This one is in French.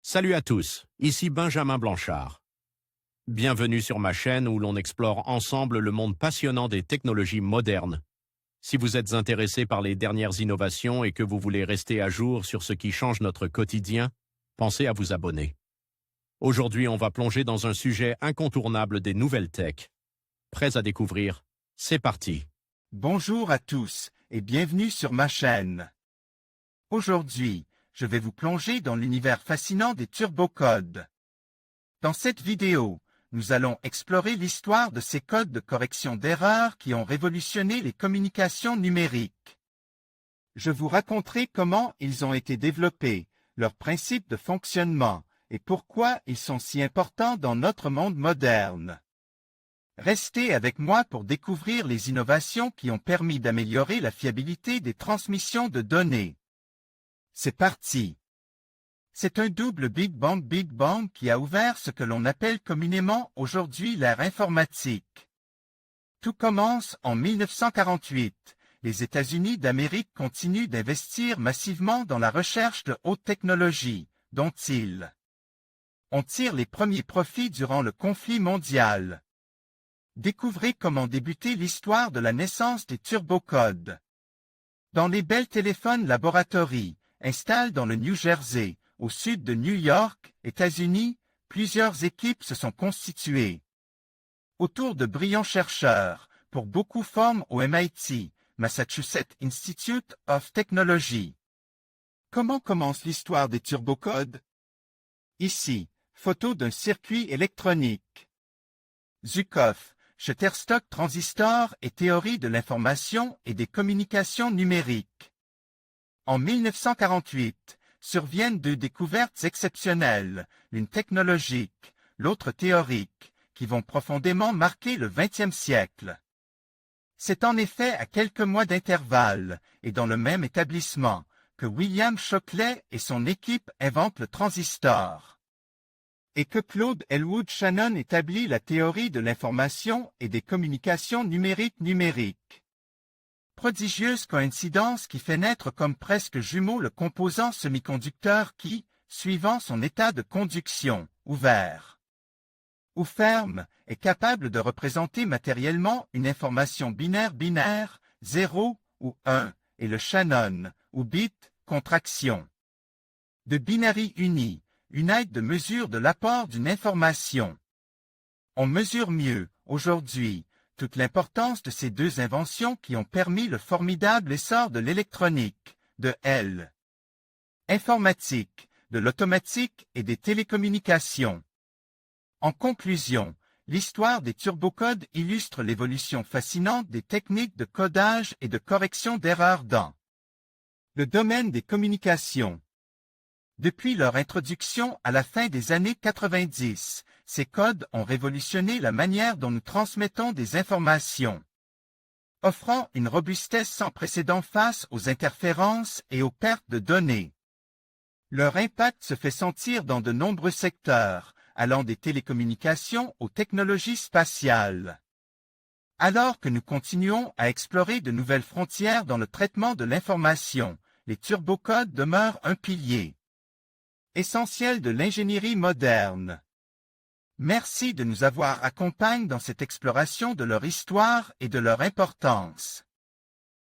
Salut à tous, ici Benjamin Blanchard. Bienvenue sur ma chaîne où l'on explore ensemble le monde passionnant des technologies modernes. Si vous êtes intéressé par les dernières innovations et que vous voulez rester à jour sur ce qui change notre quotidien, pensez à vous abonner. Aujourd'hui, on va plonger dans un sujet incontournable des nouvelles tech. Prêts à découvrir? C'est parti! Bonjour à tous et bienvenue sur ma chaîne. Aujourd'hui, je vais vous plonger dans l'univers fascinant des turbocodes. Dans cette vidéo, nous allons explorer l'histoire de ces codes de correction d'erreurs qui ont révolutionné les communications numériques. Je vous raconterai comment ils ont été développés, leurs principes de fonctionnement et pourquoi ils sont si importants dans notre monde moderne. Restez avec moi pour découvrir les innovations qui ont permis d'améliorer la fiabilité des transmissions de données. C'est parti! C'est un double Big Bang qui a ouvert ce que l'on appelle communément aujourd'hui l'ère informatique. Tout commence en 1948. Les États-Unis d'Amérique continuent d'investir massivement dans la recherche de haute technologie, dont on tire les premiers profits durant le conflit mondial. Découvrez comment débuter l'histoire de la naissance des turbocodes. Dans les Bell Telephone Laboratory, installés dans le New Jersey, au sud de New York, États-Unis, plusieurs équipes se sont constituées autour de brillants chercheurs, pour beaucoup forment au MIT, Massachusetts Institute of Technology. Comment commence l'histoire des turbocodes? Ici, photo d'un circuit électronique. Zukoff, Shutterstock Transistor et théorie de l'information et des communications numériques. En 1948, surviennent deux découvertes exceptionnelles, l'une technologique, l'autre théorique, qui vont profondément marquer le XXe siècle. C'est en effet à quelques mois d'intervalle, et dans le même établissement, que William Shockley et son équipe inventent le transistor. Et que Claude Elwood Shannon établit la théorie de l'information et des communications numériques. Prodigieuse coïncidence qui fait naître comme presque jumeau le composant semi-conducteur qui, suivant son état de conduction, ouvert ou ferme, est capable de représenter matériellement une information binaire, 0 ou 1, et le Shannon, ou bit, contraction. De binary uni, une aide de mesure de l'apport d'une information. On mesure mieux, aujourd'hui, toute l'importance de ces deux inventions qui ont permis le formidable essor de l'électronique, de l'informatique, de l'automatique et des télécommunications. En conclusion, l'histoire des turbocodes illustre l'évolution fascinante des techniques de codage et de correction d'erreurs dans le domaine des communications. Depuis leur introduction à la fin des années 90, ces codes ont révolutionné la manière dont nous transmettons des informations, offrant une robustesse sans précédent face aux interférences et aux pertes de données. Leur impact se fait sentir dans de nombreux secteurs, allant des télécommunications aux technologies spatiales. Alors que nous continuons à explorer de nouvelles frontières dans le traitement de l'information, les turbocodes demeurent un pilier essentiel de l'ingénierie moderne. Merci de nous avoir accompagnés dans cette exploration de leur histoire et de leur importance.